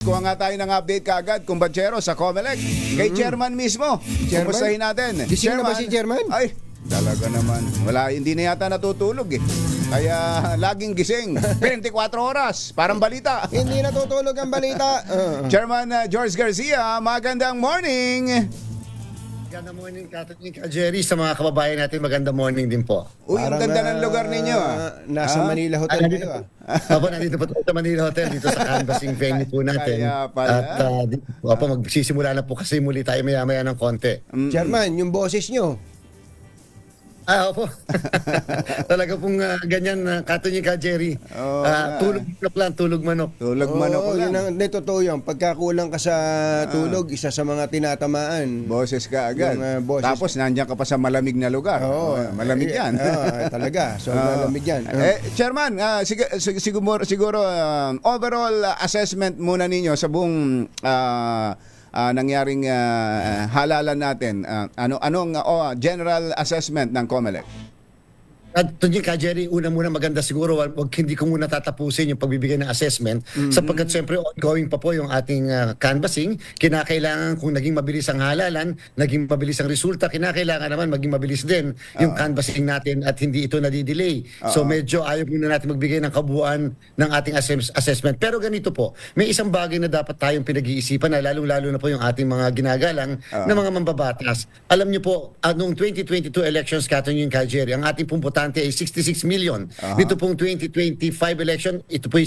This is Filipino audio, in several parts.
Kuha nga tayo ng update kaagad, kumbachero, sa COMELEC. Kay Chairman mismo. Kumustahin natin. Gising na ba si Chairman? Ay, talaga naman. Wala, hindi na yata natutulog eh. Kaya laging gising. 24 oras. Parang balita. Hindi natutulog ang balita. Chairman George Garcia, magandang morning. Magandang morning, Catherine, Jerry, sa mga kababayan natin. Magandang morning din po. Uy, ang ganda ng lugar ninyo. Nasa Manila Hotel kayo. Opo, nandito po sa Manila Hotel, dito sa canvassing venue po natin. Kaya pala. At opo, magsisimula na po kasi muli tayo maya-maya ng konti. Chairman, yung boses nyo. Opo. Talaga pong ganyan, Catherine, Jerry. Oo, tulog manok lang, tulog manok. Tulog manok Oo, lang. yun ang totoo yun. Pagkakulang ka sa tulog, isa sa mga tinatamaan. Boses ka agad. Yung, boses. Tapos nandiyan ka pa sa malamig na lugar. Oo, malamig yan. Talaga. So, malamig yan. Chairman, siguro overall assessment muna ninyo sa buong nangyaring halalan natin. Anong general assessment ng COMELEC? At Tunjing Jerry, una muna maganda siguro, hindi ko muna tatapusin yung pagbibigay ng assessment sapagkat siyempre ongoing pa po yung ating canvassing. Kinakailangan kung naging mabilis ang halalan, naging mabilis ang resulta, kinakailangan naman maging mabilis din yung canvassing natin at hindi ito nadidelay. So medyo ayaw muna natin magbigay ng kabuuan ng ating assessment. Pero ganito po, may isang bagay na dapat tayong pinag-iisipan na lalong-lalo na po yung ating mga ginagalang na mga mambabatas. Alam niyo po, noong 2022 elections, Catherine Jerry, ang ating pumputante ay 66 million. Dito pong 2025 election, ito po ay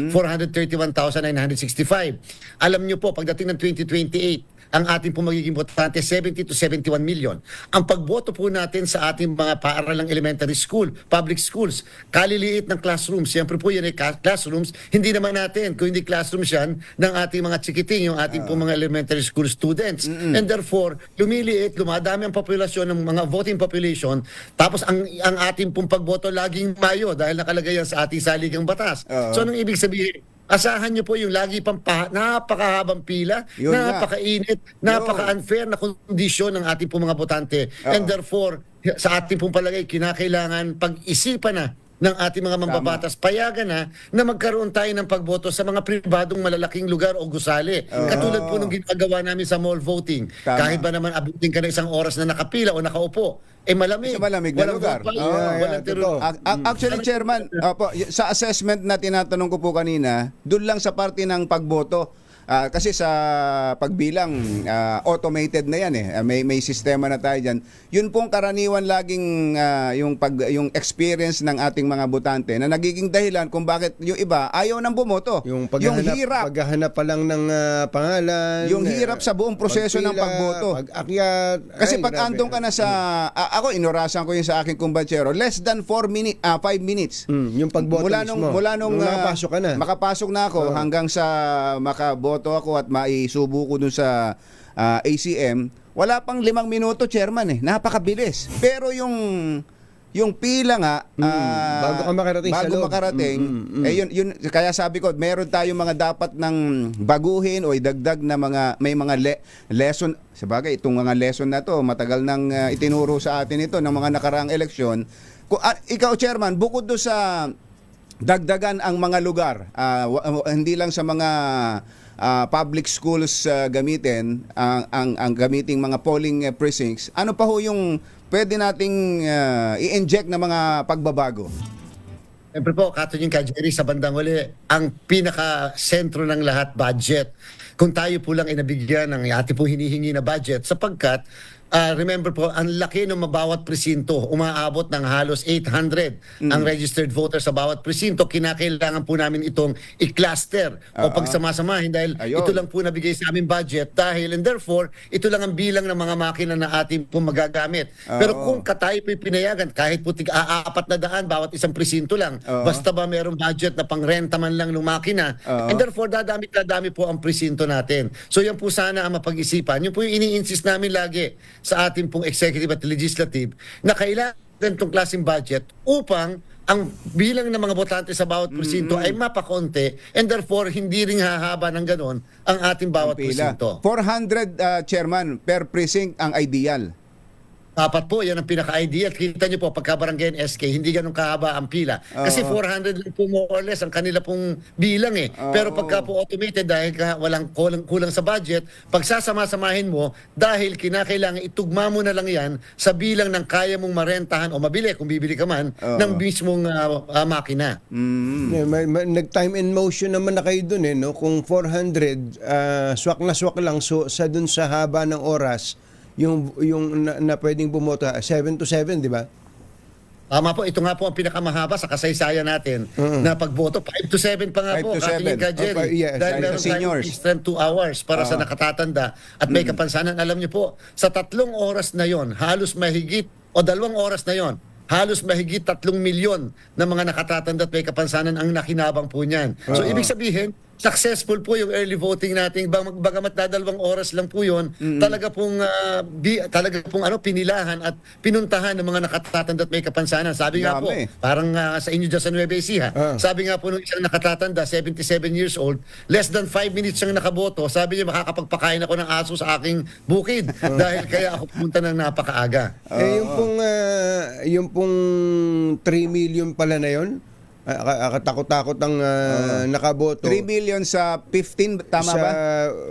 68,431,965. Alam niyo po, pagdating ng 2028, ang ating pong magiging botante 70 to 71 million. Ang pagboto po natin sa ating mga paaralang elementary school, public schools, kaliliit ng classrooms, siyempre po yan ay classrooms, hindi naman natin, kung hindi classrooms yan, ng ating mga chikiting, yung ating pong mga elementary school students. And therefore, lumiliit, lumadami ang populasyon ng mga voting population, tapos ang ating pong pagboto laging mayo dahil nakalagay yan sa ating saligang batas. So anong ibig sabihin? Asahan niyo po yung lagi pang napakahabang pila, napakainit, napaka-unfair na kondisyon ng ating pong mga botante. And therefore, sa ating pong palagay, kinakailangan pag-isipan na ng ating mga mambabatas, payagan na magkaroon tayo ng pagboto sa mga pribadong malalaking lugar o gusali. Katulad po nung ginagawa namin sa mall voting. Kahit ba naman abutin ka na isang oras na nakapila o nakaupo, malamig. Sa malamig na lugar. Actually, Chairman, sa assessment na tinatanong ko po kanina, doon lang sa parte ng pagboto. Kasi sa pagbilang, automated na yan eh. May sistema na tayo dyan. Yun pong karaniwan laging yung experience ng ating mga botante na nagiging dahilan kung bakit yung iba ayaw nang bumoto. Yung hirap. paghahanap pa lang ng pangalan. Yung hirap sa buong proseso ng pagboto. Pag-akyat. Kasi pag andong ka na sa... ako, inorasan ko yun sa aking kumbatsero. Less than 5 minutes. Yung pagboto mismo. Mula nung makapasok ka na. Makapasok na ako hanggang sa makaboto ako at maisubo ko dun sa ACM, wala pang 5 minuto, Chairman eh. Napakabilis. Pero yung pila nga bago ka makarating sa loob. Yun kaya sabi ko, meron tayong mga dapat ng baguhin o idagdag na may mga lesson. Sabagay, itong mga lesson na to, matagal nang itinuro sa atin ito ng mga nakaraang eleksyon. Ikaw, Chairman, bukod do sa dagdagan ang mga lugar, hindi lang sa mga public schools gamitin ang gamiting mga polling precincts, ano pa ho yung pwede nating i-inject na mga pagbabago? Siyempre po, Catherine Jerry, sa bandang huli, ang pinaka-sentro ng lahat, budget. Kung tayo po lang ay nabigyan ng ating po hinihingi na budget, sapagkat remember po, ang laki ng bawat presinto, umaabot ng halos 800 ang registered voters sa bawat presinto. Kinakailangan po namin itong i-cluster o pagsamasamahin dahil ito lang po nabigay sa aming budget dahil and therefore, ito lang ang bilang ng mga makina na ating po magagamit. Pero kung tayo po'y pinayagan, kahit po 400 bawat isang presinto lang, basta ba mayroong budget na pangrenta man lang ng makina, and therefore, dadami po ang presinto natin. So yan po sana ang mapag-isipan. Yun po yung ini-insist namin lagi sa ating pong executive at legislative na kailangan itong klaseng budget upang ang bilang ng mga botante sa bawat presinto ay mapakonti and therefore hindi rin hahaba ng ganon ang ating bawat presinto. 400 chairman per precinct ang ideal. Dapat po, yan ang pinaka-idea. Kita nyo po, pagka barangay SK, hindi ganun kahaba ang pila. Kasi 400 lang po more or less ang kanila pong bilang eh. Pero pagka po automated, dahil walang kulang sa budget, pagsasama-samahin mo, dahil kinakailangan itugma mo na lang yan sa bilang ng kaya mong marentahan o mabili, kung bibili ka man, ng mismong makina. Nag-time and motion naman na kayo dun no? Kung 400, swak na swak lang sa dun sa haba ng oras, yung na pwedeng bumoto 7 to 7, di ba? Tama po, ito nga po ang pinakamahaba sa kasaysayan natin na pagboto. 5 to 7 pa nga 5 po, to katingin 7. ka, Jerry. Yes, Dahil sa meron seniors. tayong 2 hours para sa nakatatanda at may kapansanan. Alam niyo po, sa 3 oras na yon, halos mahigit, o 2 oras na yon, halos mahigit 3 milyon na mga nakatatanda at may kapansanan ang nakinabang po niyan. So, ibig sabihin, successful po yung early voting natin. Bagamat na 2 oras lang po yun, talaga pong pinilahan at pinuntahan ng mga nakatatanda at may kapansanan. Sabi nga po, Dami. parang sa inyo dyan sa Nueva Ecija, sabi nga po nung isang nakatatanda, 77 years old, less than 5 minutes siyang nakaboto, sabi niya makakapagpakain ako ng aso sa aking bukid dahil kaya ako pumunta ng napakaaga. Yung pong 3 million pala na yon, katakot-takot ang nakaboto. 3 million sa 15, tama Sa- ba?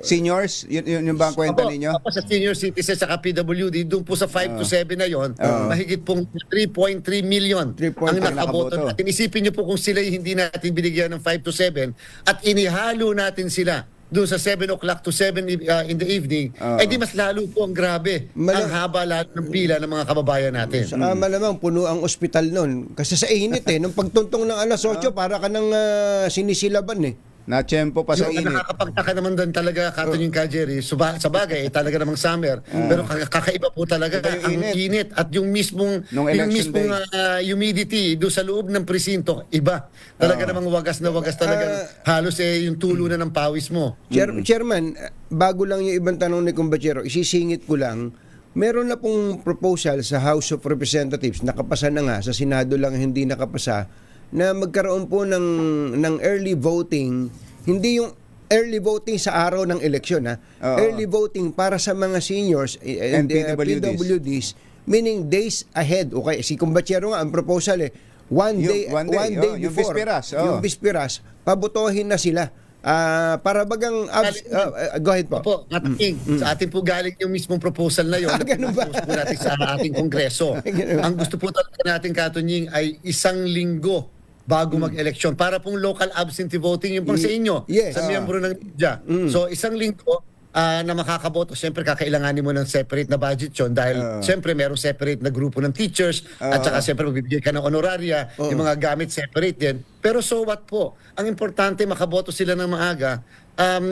Seniors? Yun ba ang kwenta ninyo? Opo, sa senior citizens sa PWD, doon po sa 5 to 7 na yon, mahigit pong 3.3 million 3.3 ang nakaboto nakaboto. natin. Isipin niyo po kung sila hindi natin binigyan ng 5 to 7 at inihalo natin sila doon sa 7 o'clock to 7 in the evening, di mas lalo po ang grabe. Ang haba lahat ng pila ng mga kababayan natin. Saka malamang puno ang ospital nun. Kasi sa init nung pagtuntong ng alas 8, para ka ng sinisilaban Na-tsempo pa sa Yung init. nakakapagtaka naman doon talaga, Katunyong ka, Jerry, sa bagay, talaga namang summer. Pero kakaiba po talaga Iba yung ang init. init at yung mismong, Nung election humidity doon sa loob ng presinto, iba. Talaga namang wagas na wagas talaga. Halos yung tulo na ng pawis mo. Chairman, bago lang yung ibang tanong ni Kumbachero, isisingit ko lang, meron na pong proposal sa House of Representatives, nakapasa na nga, sa Senado lang hindi nakapasa, na magkaroon po ng early voting, hindi yung early voting sa araw ng eleksyon, early voting para sa mga seniors and PWDs, meaning days ahead. Okay, si Kumbachero nga, ang proposal one day yung before, bisperas, yung bisperas, pabotohin na sila. Para bagang go ahead po. Opo, Katunying, sa atin po galing yung mismong proposal na yun. Ganun ba? Na po natin sa ating kongreso. Ang gusto po talaga natin, Katunying, ay 1 linggo bago mag-eleksyon. Para pong local absentee voting yung pang sa inyo, Yes. sa miyembro ng media. So, 1 linggo na makakaboto, siyempre kakailanganin mo ng separate na budget yun dahil siyempre merong separate na grupo ng teachers at saka siyempre magbibigay ka ng honoraria, yung mga gamit separate din. Pero so what po? Ang importante makaboto sila ng maaga.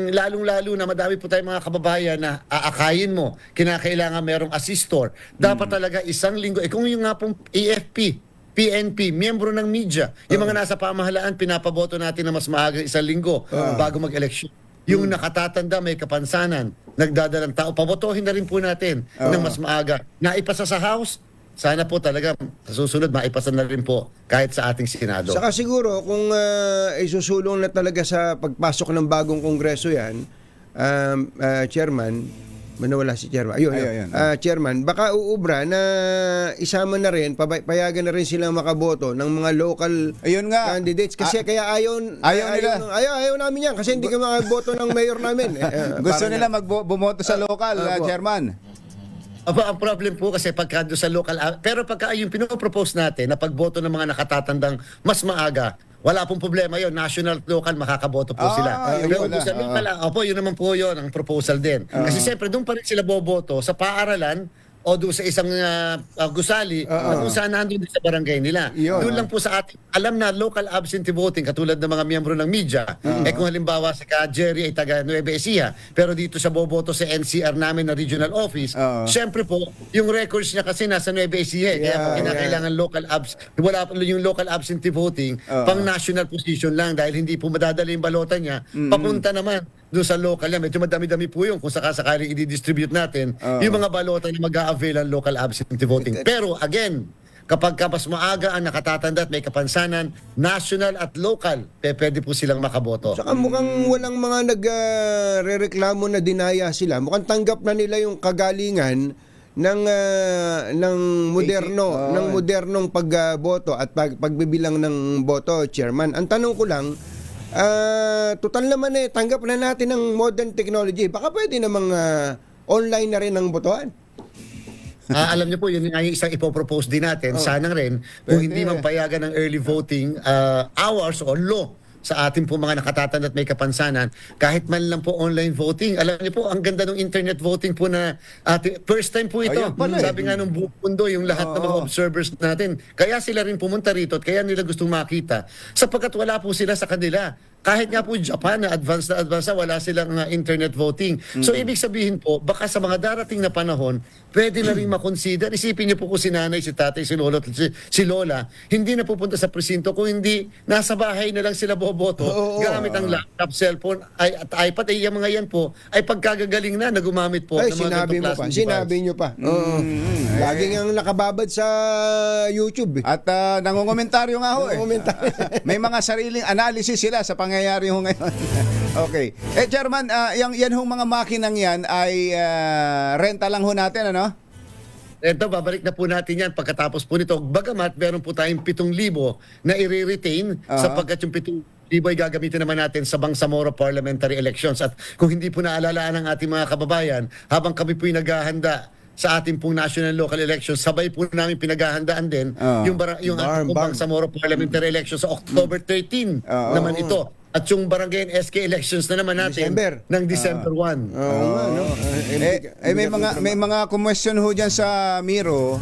Lalong-lalo na madami po tayong mga kababayan na aakayin mo, kinakailangan merong assistor. Dapat talaga 1 linggo. Kung yung nga pong AFP, PNP, miyembro ng media, yung mga nasa pamahalaan, pinapaboto natin na mas maaga 1 linggo bago mag-eleksyon. Yung nakatatanda, may kapansanan, nagdadalang tao, pabotohin na rin po natin ng mas maaga. Naipasa sa House, sana po talaga sa susunod maipasa na rin po kahit sa ating Senado. Saka siguro kung isusulong na talaga sa pagpasok ng bagong kongreso yan, Chairman, manawala si Chairman. Ayun. Chairman, baka uubra na isama na rin, payagan na rin silang makaboto ng mga local Ayun nga. candidates. Kasi kaya ayaw nila. Ayaw namin yan kasi hindi ka makaboto ng mayor namin. Gusto nila bumoto sa local, Chairman. Ang problem po kasi pagka doon sa local, pero pagka yung pinopropose natin na pagboto ng mga nakatatandang mas maaga, wala pong problema yon, national at local makakaboto po sila. yun Pero pala. doon sa local, yun naman po yun ang proposal din. Kasi siyempre doon pa rin sila boboto sa paaralan o doon sa isang gusali at kung saan nandun din sa barangay nila. Doon lang po sa ating, alam na local absentee voting katulad ng mga miyembro ng media, kung halimbawa si Ka Jerry ay taga Nueva Ecija, pero dito sa boboto sa NCR namin na regional office, syempre po, yung records niya kasi nasa Nueva Ecija, kaya po kinakailangan wala po yung local absentee voting, pang national position lang dahil hindi po madadala yung balota niya, papunta naman doon sa local yan. Medyo madami-dami po yun kung sakasakaling i-distribute natin yung mga balota na mag-a-avail ang local absentee voting. Pero again, kapag mas maaga ang nakatatanda at may kapansanan, national at local, pwede po silang makaboto. Saka mukhang walang mga nagrereklamo na dinaya sila. Mukhang tanggap na nila yung kagalingan ng moderno, Oo. ng modernong pagboto at pagbibilang ng boto, Chairman. Ang tanong ko lang, total naman tanggap na natin ng modern technology. Baka pwede namang online na rin ang botohan. Alam niyo po, yun nga yung isang ipopropose din natin. Sana rin, kung hindi man payagan ng early voting hours o law sa ating po mga nakatatanda at may kapansanan, kahit man lang po online voting. Alam niyo po, ang ganda ng internet voting po na first time po ito. Ayun pala Sabi nga nung buong mundo, yung lahat ng mga observers natin. Kaya sila rin pumunta rito at kaya nila gustong makita. Sapagkat wala po sila sa kanila. Kahit nga po Japan na advanced na wala silang internet voting. So ibig sabihin po, baka sa mga darating na panahon, pwede na rin makonsider. Isipin niyo po kung si nanay, si tatay, si lolo, si lola, hindi na pupunta sa presinto kung hindi nasa bahay na lang sila boboto gamit ang laptop, cellphone, at iPad. Ay, yung mga yan po ay pagkagagaling na gumamit po Ay, ng mga sinabi ganitong mo pa. klaseng Sinabi device. nyo pa. Laging ang nakababad sa YouTube. At nangungomentaryo nga ho Nangungomentaryo. May mga sariling analysis sila sa pangyayari ho ngayon. Okay. Chairman, yan hong mga makinang yan ay renta lang ho natin, ano? Ito, babalik na po natin yan pagkatapos po nito. Bagamat meron po tayong 7,000 na i-retain sapagkat yung 7,000 ay gagamitin naman natin sa Bangsamoro parliamentary elections. At kung hindi po naalalaan ng ating mga kababayan, habang kami po'y naghahanda sa ating pong national and local elections, sabay po namin pinaghahandaan din yung ating pong Bangsamoro parliamentary elections sa October 13 naman ito. At yung barangay and SK elections na naman natin ng December 1. Oo nga, no? May mga question ho dyan sa Miro,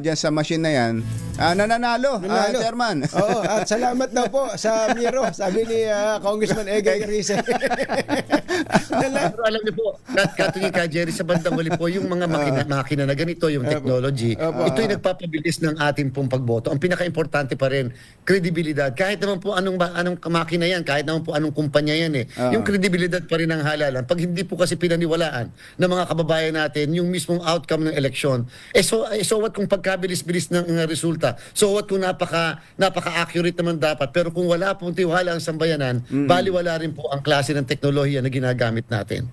dyan sa machine na yan. Nananalo, Chairman. Oo, at salamat daw po sa Miro, sabi ni Congressman Egay Rizal. Pero alam niyo po, katuloy ka, Jerry, sa bandang huli po, yung mga makina na ganito, yung technology, ito'y nagpapabilis ng ating pong pagboto. Ang pinaka-importante pa rin, kredibilidad. Kahit naman po anong makina yan, kahit naman po anong kumpanya yan yung kredibilidad pa rin ang halalan. Pag hindi po kasi pinaniwalaan ng mga kababayan natin yung mismong outcome ng eleksyon, so what kung pagkabilis-bilis ng resulta? So what kung napaka-accurate naman dapat? Pero kung wala pong tiwala ang sambayanan, baliwala rin po ang klase ng teknolohiya na ginagamit natin.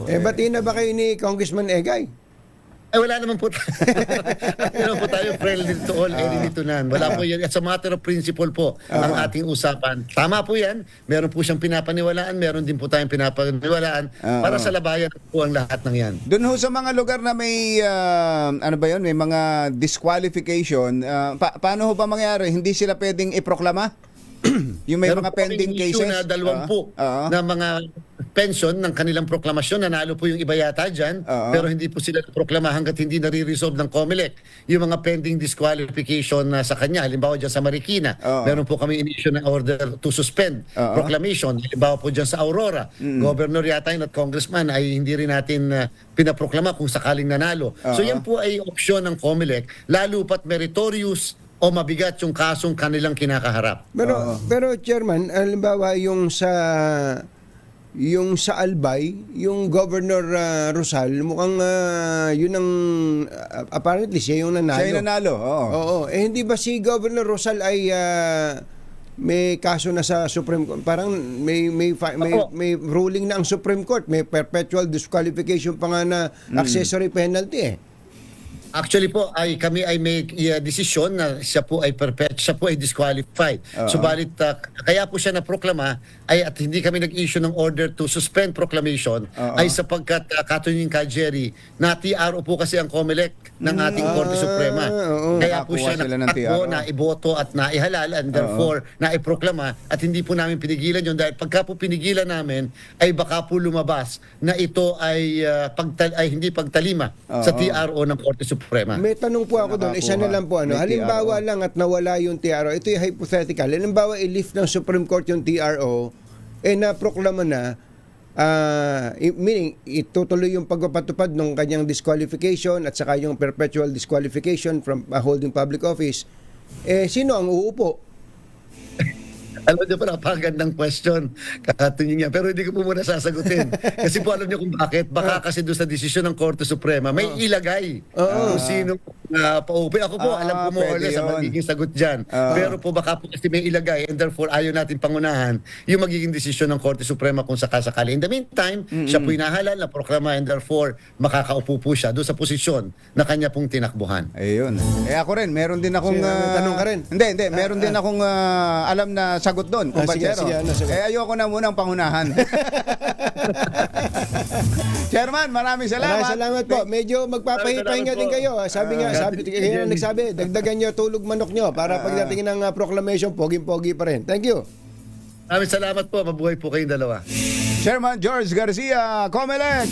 Bati na ba kayo ni Congressman Egay? Ay, wala naman po tayo. Wala naman po tayo friendly to all, enemy to none. Wala po yan. At sa matter of principle po, ang ating usapan. Tama po yan. Meron po siyang pinapaniwalaan. Meron din po tayong pinapaniwalaan. Para sa labayan po ang lahat ng yan. Doon ho sa mga lugar na may, may mga disqualification, paano ho ba mangyari? Hindi sila pwedeng iproklama? Yung may Meron mga po pending kaming issue cases? na 20 na mga pension ng kanilang proklamasyon. Nanalo po yung iba yata dyan, pero hindi po sila proklama hanggat hindi nare-resolve ng COMELEC yung mga pending disqualification na sa kanya. Halimbawa dyan sa Marikina, meron po kami in-issue ng order to suspend proclamation. Halimbawa po dyan sa Aurora, governor yata yun at congressman ay hindi rin natin pinaproklama kung sakaling nanalo. So yan po ay opsyon ng COMELEC, lalo pat meritorious o mabigat yung kasong kanilang kinakaharap. Pero Chairman, halimbawa yung sa Albay, yung Governor Rosal, mukhang yun ang apparently siya yung nanalo. Siya yung nanalo, Oo. Hindi ba si Governor Rosal ay may kaso na sa Supreme Court? Parang may ruling na ang Supreme Court, may perpetual disqualification pa nga na accessory penalty Actually po ay kami ay may desisyon na siya po ay disqualified. Subalit kaya po siya na proklama at hindi kami nag-issue ng order to suspend proclamation ay sapagkat katunying ka Jerry na TRO po kasi ang COMELEC ng ating Korte Suprema. Kaya po siya nakatakbo na iboto at naihalal and therefore naiproklama at hindi po namin pinigilan yun dahil pagka po pinigilan namin ay baka po lumabas na ito ay hindi pagtalima sa TRO ng Korte Suprema. May tanong po ako doon, isa na lang po. Halimbawa lang at nawala yung TRO, ito yung hypothetical. Halimbawa, i-lift ng Supreme Court yung TRO, naproklama na, meaning, itutuloy yung pagpapatupad ng kanyang disqualification at saka yung perpetual disqualification from holding public office. Sino ang uupo? Alam niyo po, napakagandang question. Katunying niya. Pero hindi ko po muna sasagutin. Kasi po alam niyo kung bakit. Baka kasi doon sa desisyon ng Korte Suprema, may ilagay kung sino paupi. Ako po, alam ko mo or pwede less ang yun. magiging sagot dyan. Ah. Pero po baka po kasi may ilagay and therefore ayaw natin pangunahan yung magiging desisyon ng Korte Suprema kung sakasakali. In the meantime, siya po inahalal na programa and therefore makakaupo po siya doon sa posisyon na kanya pong tinakbuhan. Ayun. Ako rin, meron din akong... Sige, tanong ka rin. Hindi. Meron din akong alam na sagot doon, Sige, kumpatsero. sige, ano sagot? Ayoko na munang pangunahan. Chairman, maraming salamat. Maraming salamat po. Medyo magpapahinga din kayo. Sabi kaya nagsabi, dagdagan nyo tulog manok nyo para pagdating ng proclamation, poging-pogi pa rin. Thank you. Maraming salamat po. Mabuhay po kayong dalawa. Chairman George Garcia, COMELEC.